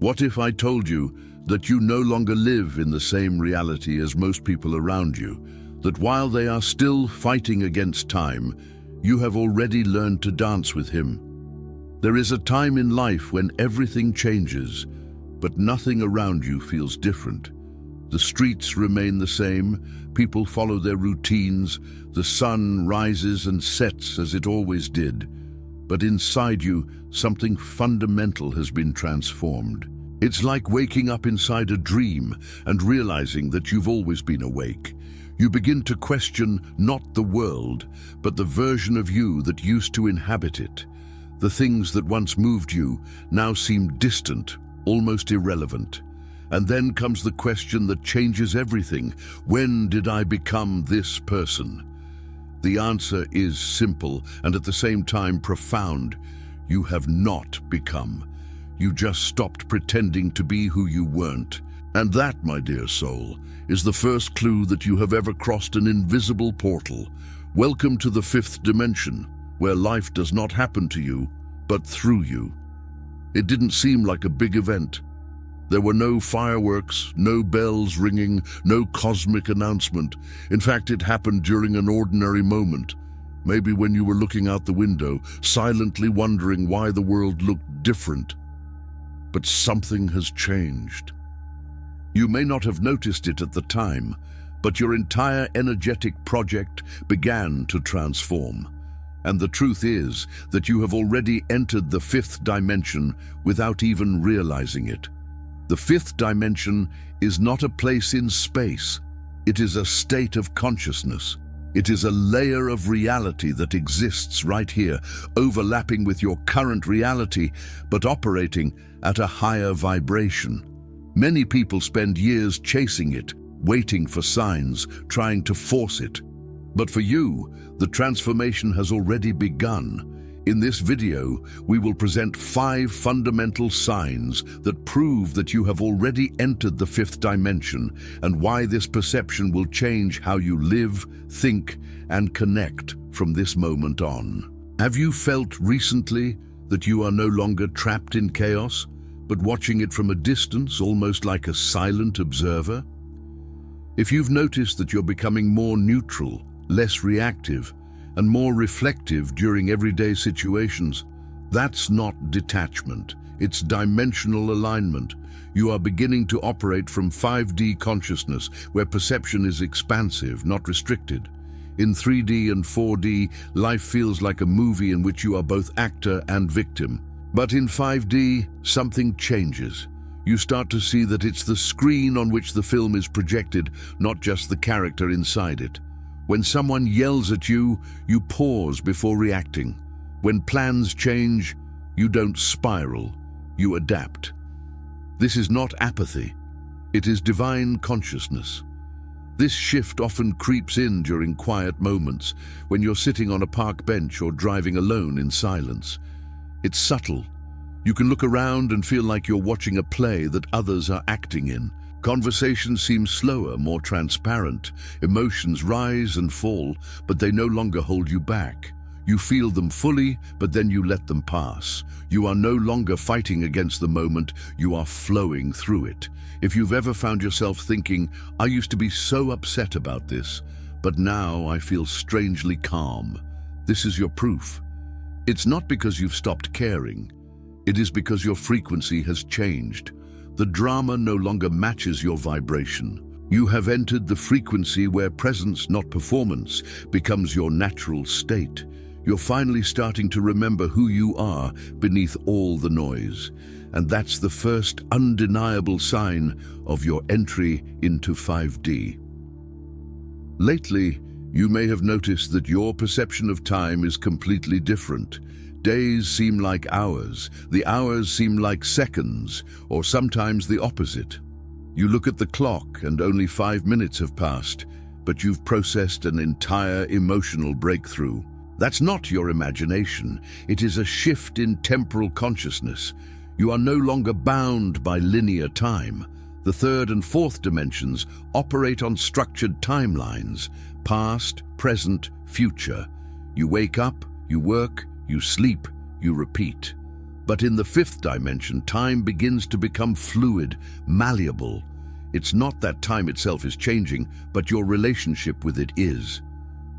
What if I told you that you no longer live in the same reality as most people around you, that while they are still fighting against time, you have already learned to dance with him? There is a time in life when everything changes, but nothing around you feels different. The streets remain the same, people follow their routines, the sun rises and sets as it always did. But inside you, something fundamental has been transformed. It's like waking up inside a dream and realizing that you've always been awake. You begin to question not the world, but the version of you that used to inhabit it. The things that once moved you now seem distant, almost irrelevant. And then comes the question that changes everything. When did I become this person? The answer is simple and at the same time profound. You have not become. You just stopped pretending to be who you weren't. And that, my dear soul, is the first clue that you have ever crossed an invisible portal. Welcome to the fifth dimension, where life does not happen to you, but through you. It didn't seem like a big event. There were no fireworks, no bells ringing, no cosmic announcement. In fact, it happened during an ordinary moment. Maybe when you were looking out the window, silently wondering why the world looked different. But something has changed. You may not have noticed it at the time, but your entire energetic project began to transform. And the truth is that you have already entered the fifth dimension without even realizing it. The fifth dimension is not a place in space. It is a state of consciousness. It is a layer of reality that exists right here, overlapping with your current reality, but operating at a higher vibration. Many people spend years chasing it, waiting for signs, trying to force it. But for you, the transformation has already begun. In this video, we will present 5 fundamental signs that prove that you have already entered the fifth dimension and why this perception will change how you live, think, and connect from this moment on. Have you felt recently that you are no longer trapped in chaos, but watching it from a distance, almost like a silent observer? If you've noticed that you're becoming more neutral, less reactive, and more reflective during everyday situations, that's not detachment, it's dimensional alignment. You are beginning to operate from 5D consciousness, where perception is expansive, not restricted. In 3D and 4D, life feels like a movie in which you are both actor and victim. But in 5D, something changes. You start to see that it's the screen on which the film is projected, not just the character inside it. When someone yells at you, you pause before reacting. When plans change, you don't spiral, you adapt. This is not apathy, it is divine consciousness. This shift often creeps in during quiet moments, when you're sitting on a park bench or driving alone in silence. It's subtle. You can look around and feel like you're watching a play that others are acting in. Conversations seem slower, more transparent. Emotions rise and fall, but they no longer hold you back. You feel them fully, but then you let them pass. You are no longer fighting against the moment, you are flowing through it. If you've ever found yourself thinking, I used to be so upset about this, but now I feel strangely calm, this is your proof. It's not because you've stopped caring. It is because your frequency has changed. The drama no longer matches your vibration. You have entered the frequency where presence, not performance, becomes your natural state. You're finally starting to remember who you are beneath all the noise. And that's the first undeniable sign of your entry into 5D. Lately, you may have noticed that your perception of time is completely different. Days seem like hours, the hours seem like seconds, or sometimes the opposite. You look at the clock and only 5 minutes have passed, but you've processed an entire emotional breakthrough. That's not your imagination, it is a shift in temporal consciousness. You are no longer bound by linear time. The third and fourth dimensions operate on structured timelines, past, present, future. You wake up, you work, you sleep, you repeat. But in the fifth dimension, time begins to become fluid, malleable. It's not that time itself is changing, but your relationship with it is.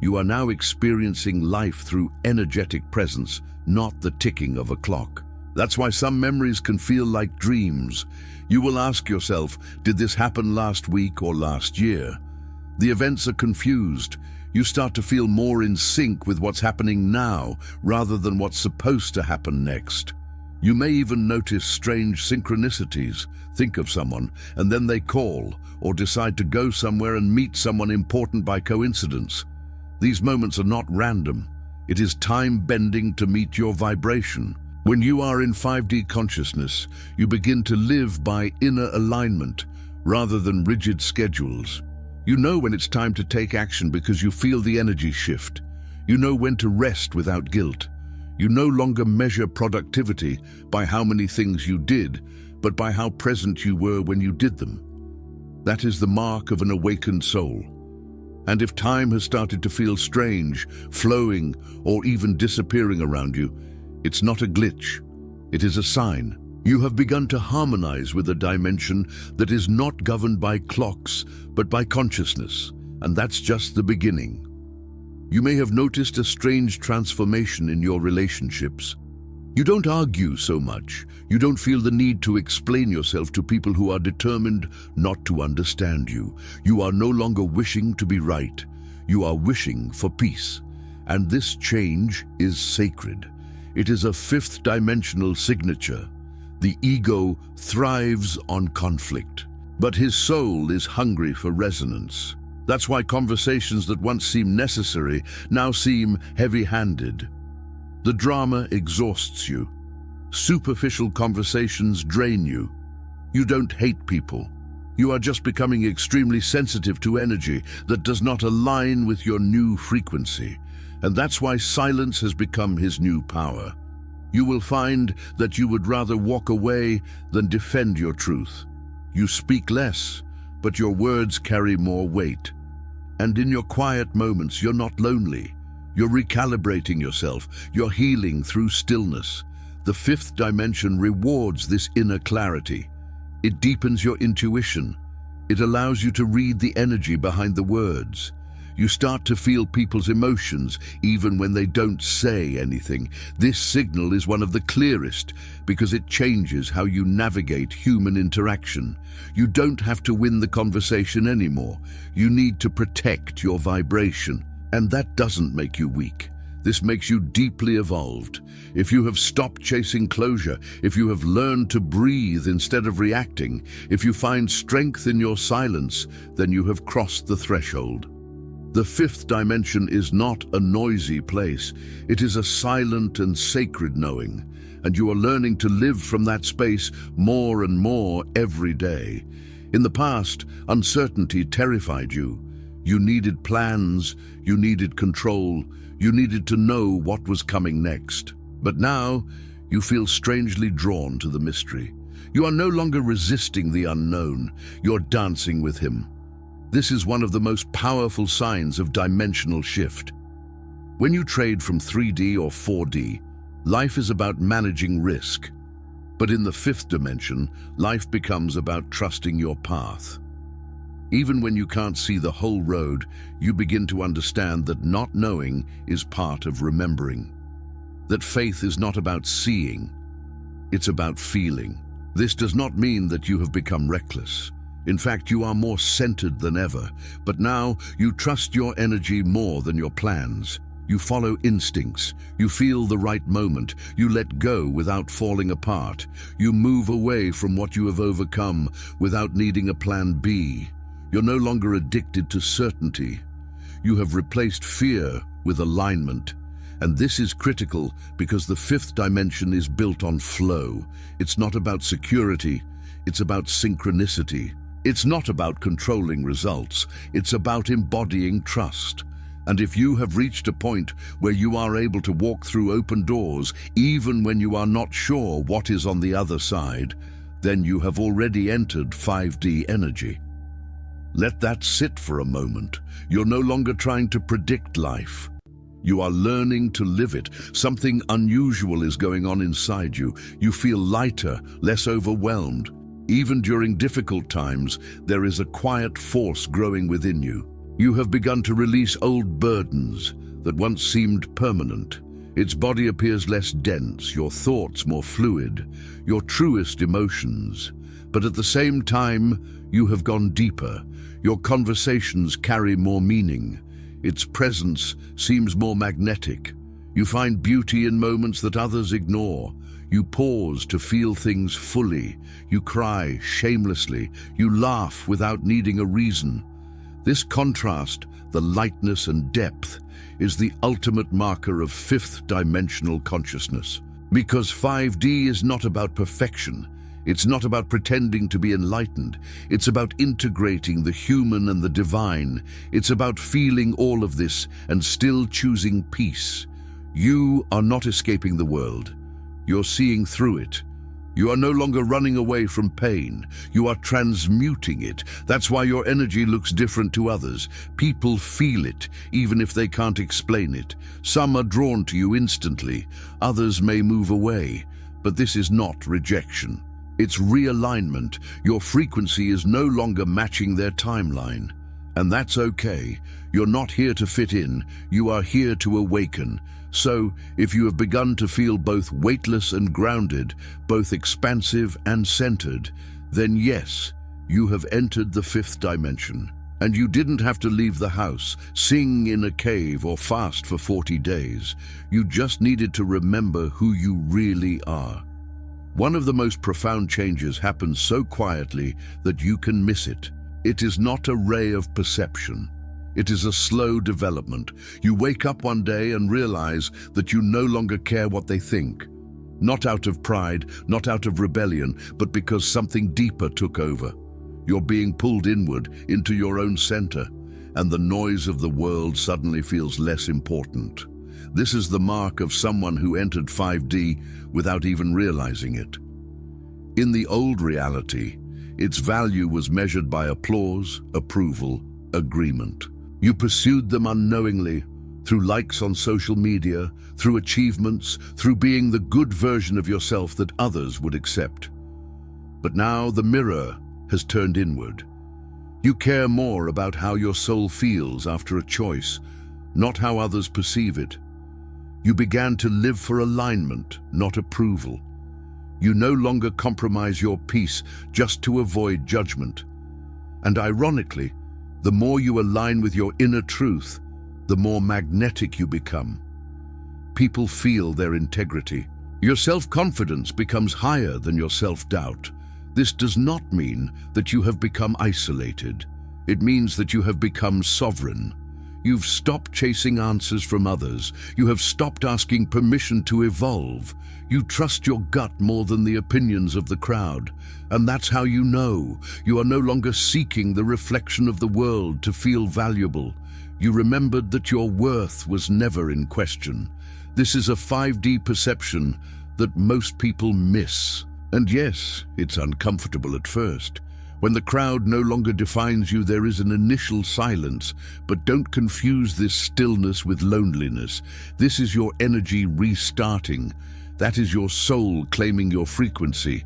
You are now experiencing life through energetic presence, not the ticking of a clock. That's why some memories can feel like dreams. You will ask yourself, did this happen last week or last year? The events are confused. You start to feel more in sync with what's happening now, rather than what's supposed to happen next. You may even notice strange synchronicities. Think of someone, and then they call, or decide to go somewhere and meet someone important by coincidence. These moments are not random. It is time bending to meet your vibration. When you are in 5D consciousness, you begin to live by inner alignment rather than rigid schedules. You know when it's time to take action because you feel the energy shift. You know when to rest without guilt. You no longer measure productivity by how many things you did, but by how present you were when you did them. That is the mark of an awakened soul. And if time has started to feel strange, flowing, or even disappearing around you, it's not a glitch. It is a sign. You have begun to harmonize with a dimension that is not governed by clocks, but by consciousness, and that's just the beginning. You may have noticed a strange transformation in your relationships. You don't argue so much. You don't feel the need to explain yourself to people who are determined not to understand you. You are no longer wishing to be right. You are wishing for peace. And this change is sacred. It is a fifth dimensional signature. The ego thrives on conflict, but his soul is hungry for resonance. That's why conversations that once seemed necessary now seem heavy-handed. The drama exhausts you. Superficial conversations drain you. You don't hate people. You are just becoming extremely sensitive to energy that does not align with your new frequency. And that's why silence has become his new power. You will find that you would rather walk away than defend your truth. You speak less, but your words carry more weight. And in your quiet moments, you're not lonely. You're recalibrating yourself. You're healing through stillness. The fifth dimension rewards this inner clarity. It deepens your intuition. It allows you to read the energy behind the words. You start to feel people's emotions even when they don't say anything. This signal is one of the clearest because it changes how you navigate human interaction. You don't have to win the conversation anymore. You need to protect your vibration. And that doesn't make you weak. This makes you deeply evolved. If you have stopped chasing closure, if you have learned to breathe instead of reacting, if you find strength in your silence, then you have crossed the threshold. The fifth dimension is not a noisy place. It is a silent and sacred knowing, and you are learning to live from that space more and more every day. In the past, uncertainty terrified you. You needed plans, you needed control, you needed to know what was coming next. But now, you feel strangely drawn to the mystery. You are no longer resisting the unknown, you're dancing with him. This is one of the most powerful signs of dimensional shift. When you trade from 3D or 4D, life is about managing risk. But in the fifth dimension, life becomes about trusting your path. Even when you can't see the whole road, you begin to understand that not knowing is part of remembering. That faith is not about seeing, it's about feeling. This does not mean that you have become reckless. In fact, you are more centered than ever, but now you trust your energy more than your plans. You follow instincts, you feel the right moment, you let go without falling apart. You move away from what you have overcome without needing a plan B. You're no longer addicted to certainty. You have replaced fear with alignment. And this is critical because the fifth dimension is built on flow. It's not about security, it's about synchronicity. It's not about controlling results, it's about embodying trust. And if you have reached a point where you are able to walk through open doors, even when you are not sure what is on the other side, then you have already entered 5D energy. Let that sit for a moment. You're no longer trying to predict life. You are learning to live it. Something unusual is going on inside you. You feel lighter, less overwhelmed. Even during difficult times, there is a quiet force growing within you. You have begun to release old burdens that once seemed permanent. Its body appears less dense, your thoughts more fluid, your truest emotions. But at the same time, you have gone deeper. Your conversations carry more meaning. Its presence seems more magnetic. You find beauty in moments that others ignore. You pause to feel things fully. You cry shamelessly. You laugh without needing a reason. This contrast, the lightness and depth, is the ultimate marker of fifth-dimensional consciousness. Because 5D is not about perfection. It's not about pretending to be enlightened. It's about integrating the human and the divine. It's about feeling all of this and still choosing peace. You are not escaping the world. You're seeing through it. You are no longer running away from pain. You are transmuting it. That's why your energy looks different to others. People feel it, even if they can't explain it. Some are drawn to you instantly. Others may move away. But this is not rejection. It's realignment. Your frequency is no longer matching their timeline. And that's okay. You're not here to fit in. You are here to awaken. So, if you have begun to feel both weightless and grounded, both expansive and centered, then yes, you have entered the fifth dimension. And you didn't have to leave the house, sing in a cave, or fast for 40 days. You just needed to remember who you really are. One of the most profound changes happens so quietly that you can miss it. It is not a ray of perception. It is a slow development. You wake up one day and realize that you no longer care what they think. Not out of pride, not out of rebellion, but because something deeper took over. You're being pulled inward into your own center, and the noise of the world suddenly feels less important. This is the mark of someone who entered 5D without even realizing it. In the old reality, its value was measured by applause, approval, agreement. You pursued them unknowingly, through likes on social media, through achievements, through being the good version of yourself that others would accept. But now the mirror has turned inward. You care more about how your soul feels after a choice, not how others perceive it. You began to live for alignment, not approval. You no longer compromise your peace just to avoid judgment. And ironically, the more you align with your inner truth, the more magnetic you become. People feel their integrity. Your self-confidence becomes higher than your self-doubt. This does not mean that you have become isolated. It means that you have become sovereign. You've stopped chasing answers from others. You have stopped asking permission to evolve. You trust your gut more than the opinions of the crowd. And that's how you know. You are no longer seeking the reflection of the world to feel valuable. You remembered that your worth was never in question. This is a 5D perception that most people miss. And yes, it's uncomfortable at first. When the crowd no longer defines you, there is an initial silence, but don't confuse this stillness with loneliness. This is your energy restarting. That is your soul claiming your frequency.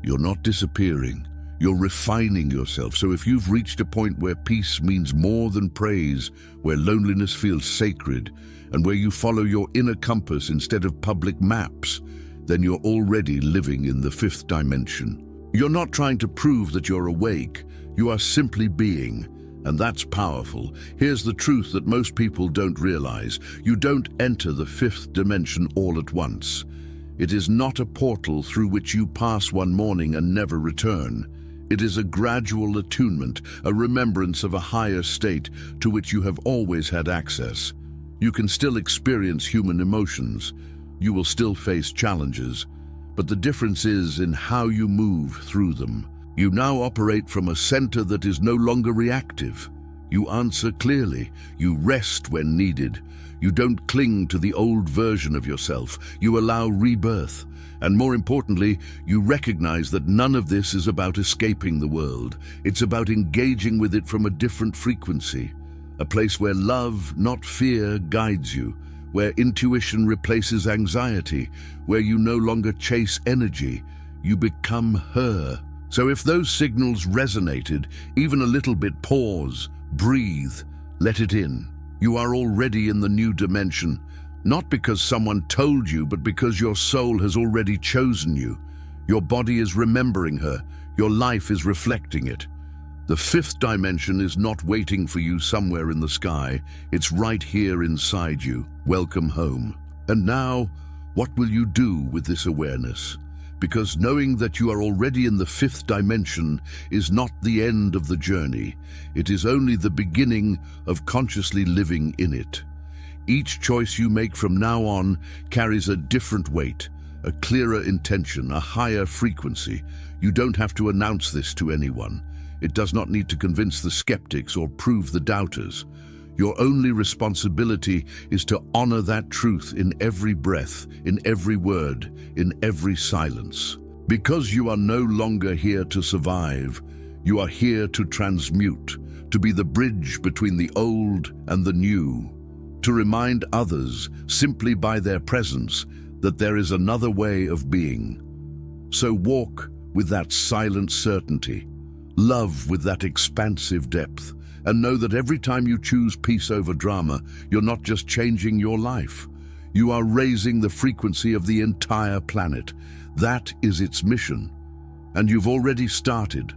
You're not disappearing. You're refining yourself. So if you've reached a point where peace means more than praise, where loneliness feels sacred, and where you follow your inner compass instead of public maps, then you're already living in the fifth dimension. You're not trying to prove that you're awake. You are simply being, and that's powerful. Here's the truth that most people don't realize. You don't enter the fifth dimension all at once. It is not a portal through which you pass one morning and never return. It is a gradual attunement, a remembrance of a higher state to which you have always had access. You can still experience human emotions. You will still face challenges. But the difference is in how you move through them. You now operate from a center that is no longer reactive. You answer clearly. You rest when needed. You don't cling to the old version of yourself. You allow rebirth. And more importantly, you recognize that none of this is about escaping the world. It's about engaging with it from a different frequency. A place where love, not fear, guides you. where intuition replaces anxiety, where you no longer chase energy, you become her. So if those signals resonated, even a little bit, pause, breathe, let it in. You are already in the new dimension, not because someone told you, but because your soul has already chosen you. Your body is remembering her, your life is reflecting it. The fifth dimension is not waiting for you somewhere in the sky, it's right here inside you. Welcome home. And now, what will you do with this awareness? Because knowing that you are already in the fifth dimension is not the end of the journey. It is only the beginning of consciously living in it. Each choice you make from now on carries a different weight, a clearer intention, a higher frequency. You don't have to announce this to anyone. It does not need to convince the skeptics or prove the doubters. Your only responsibility is to honor that truth in every breath, in every word, in every silence. Because you are no longer here to survive, you are here to transmute, to be the bridge between the old and the new, to remind others, simply by their presence, that there is another way of being. So walk with that silent certainty, love with that expansive depth, and know that every time you choose peace over drama, you're not just changing your life. You are raising the frequency of the entire planet. That is its mission. And you've already started.